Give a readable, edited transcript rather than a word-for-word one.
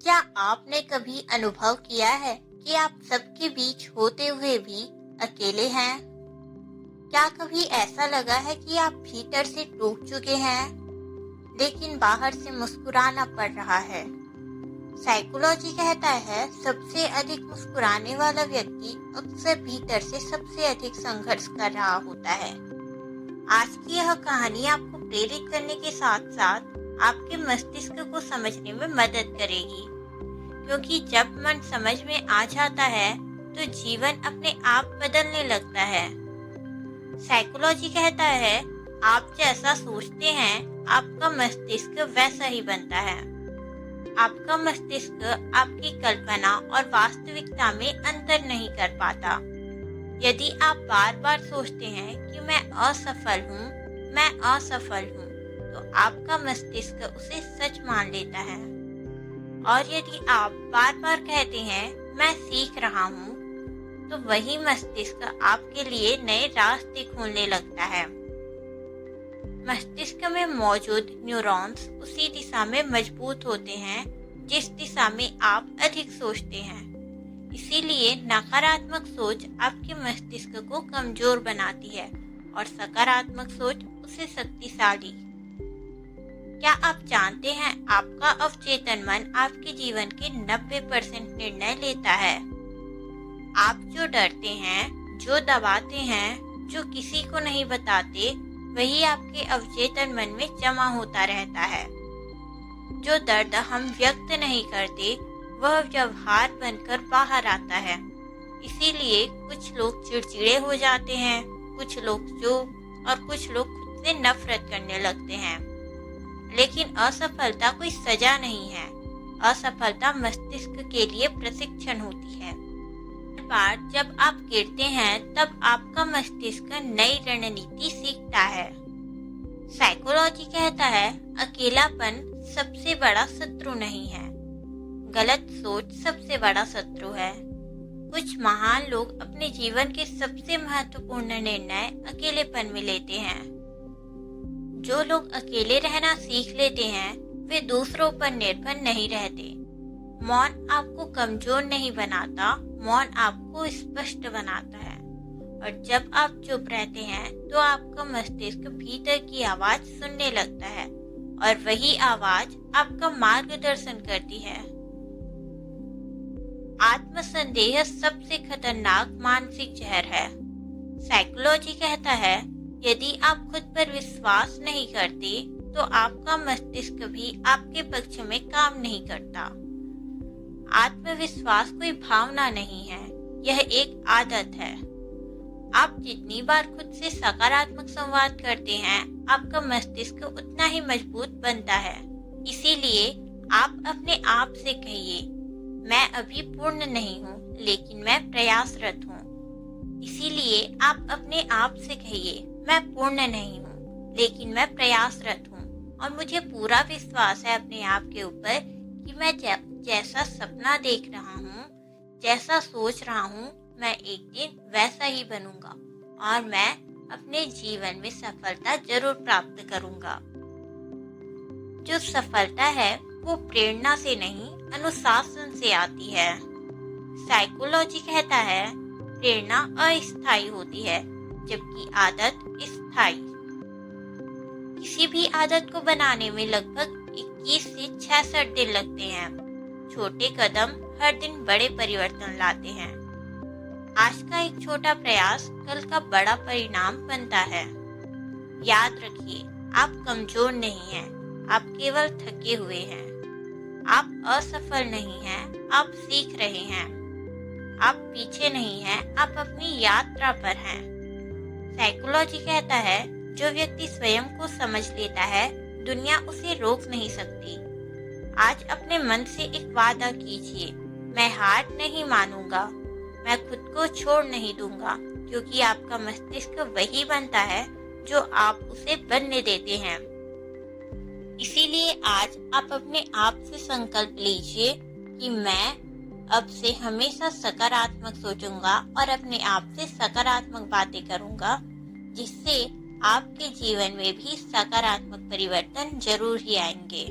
क्या आपने कभी अनुभव किया है कि आप सबके बीच होते हुए भी अकेले हैं? क्या कभी ऐसा लगा है कि आप भीतर से टूट चुके हैं, लेकिन बाहर से मुस्कुराना पड़ रहा है? साइकोलॉजी कहता है सबसे अधिक मुस्कुराने वाला व्यक्ति अक्सर भीतर से सबसे अधिक संघर्ष कर रहा होता है। आज की यह कहानी आपको प्रेरित करने के साथ साथ आपके मस्तिष्क को समझने में मदद करेगी, क्योंकि जब मन समझ में आ जाता है तो जीवन अपने आप बदलने लगता है। साइकोलॉजी कहता है आप जैसा सोचते हैं आपका मस्तिष्क वैसा ही बनता है। आपका मस्तिष्क आपकी कल्पना और वास्तविकता में अंतर नहीं कर पाता। यदि आप बार बार सोचते हैं कि मैं असफल हूँ, तो आपका मस्तिष्क उसे सच मान लेता है। और यदि आप बार बार कहते हैं मैं सीख रहा हूँ, तो वही मस्तिष्क आपके लिए नए रास्ते खोलने लगता है। मस्तिष्क में मौजूद न्यूरॉन्स उसी दिशा में मजबूत होते हैं जिस दिशा में आप अधिक सोचते हैं। इसीलिए नकारात्मक सोच आपके मस्तिष्क को कमजोर बनाती है और सकारात्मक सोच उसे शक्तिशाली। क्या आप जानते हैं आपका अवचेतन मन आपके जीवन के 90% निर्णय लेता है। आप जो डरते हैं, जो दबाते हैं, जो किसी को नहीं बताते, वही आपके अवचेतन मन में जमा होता रहता है। जो दर्द हम व्यक्त नहीं करते वह व्यवहार बनकर बाहर आता है। इसीलिए कुछ लोग चिड़चिड़े हो जाते हैं, कुछ लोग चुप और कुछ लोग खुद से नफरत करने लगते हैं। लेकिन असफलता कोई सजा नहीं है। असफलता मस्तिष्क के लिए प्रशिक्षण होती है। हर बार जब आप गिरते हैं तब आपका मस्तिष्क नई रणनीति सीखता है। साइकोलॉजी कहता है अकेलापन सबसे बड़ा शत्रु नहीं है, गलत सोच सबसे बड़ा शत्रु है। कुछ महान लोग अपने जीवन के सबसे महत्वपूर्ण निर्णय अकेलेपन में लेते हैं। जो लोग अकेले रहना सीख लेते हैं वे दूसरों पर निर्भर नहीं रहते। मौन आपको कमजोर नहीं बनाता, मौन आपको स्पष्ट बनाता है। और जब आप चुप रहते हैं तो आपका मस्तिष्क भीतर की आवाज सुनने लगता है और वही आवाज आपका मार्गदर्शन करती है। आत्मसंदेह सबसे खतरनाक मानसिक जहर है। साइकोलॉजी कहता है यदि आप खुद पर विश्वास नहीं करते तो आपका मस्तिष्क भी आपके पक्ष में काम नहीं करता। आत्मविश्वास कोई भावना नहीं है, यह एक आदत है। आप जितनी बार खुद से सकारात्मक संवाद करते हैं आपका मस्तिष्क उतना ही मजबूत बनता है। इसीलिए आप अपने आप से कहिए मैं अभी पूर्ण नहीं हूँ, लेकिन मैं प्रयासरत हूँ। इसीलिए आप अपने आप से कहिए मैं पूर्ण नहीं हूँ, लेकिन मैं प्रयासरत हूँ और मुझे पूरा विश्वास है अपने आप के ऊपर कि मैं जैसा सपना देख रहा हूँ, जैसा सोच रहा हूँ, मैं एक दिन वैसा ही बनूंगा और मैं अपने जीवन में सफलता जरूर प्राप्त करूंगा। जो सफलता है वो प्रेरणा से नहीं, अनुशासन से आती है। साइकोलॉजी कहता है प्रेरणा अस्थायी होती है जबकि आदत स्थायी। किसी भी आदत को बनाने में लगभग 21 से 66 दिन लगते हैं। छोटे कदम हर दिन बड़े परिवर्तन लाते हैं। आज का एक छोटा प्रयास कल का बड़ा परिणाम बनता है। याद रखिए आप कमजोर नहीं हैं, आप केवल थके हुए हैं। आप असफल नहीं हैं, आप सीख रहे हैं। आप पीछे नहीं हैं, आप अपनी यात्रा पर हैं। साइकोलॉजी कहता है जो व्यक्ति स्वयं को समझ लेता है दुनिया उसे रोक नहीं सकती। आज अपने मन से एक वादा कीजिए, मैं हार नहीं मानूंगा, मैं खुद को छोड़ नहीं दूंगा, क्योंकि आपका मस्तिष्क वही बनता है जो आप उसे बनने देते हैं। इसीलिए आज आप अपने आप से संकल्प लीजिए कि मैं अब से हमेशा सकारात्मक सोचूंगा और अपने आप से सकारात्मक बातें करूंगा, जिससे आपके जीवन में भी सकारात्मक परिवर्तन जरूर ही आएंगे।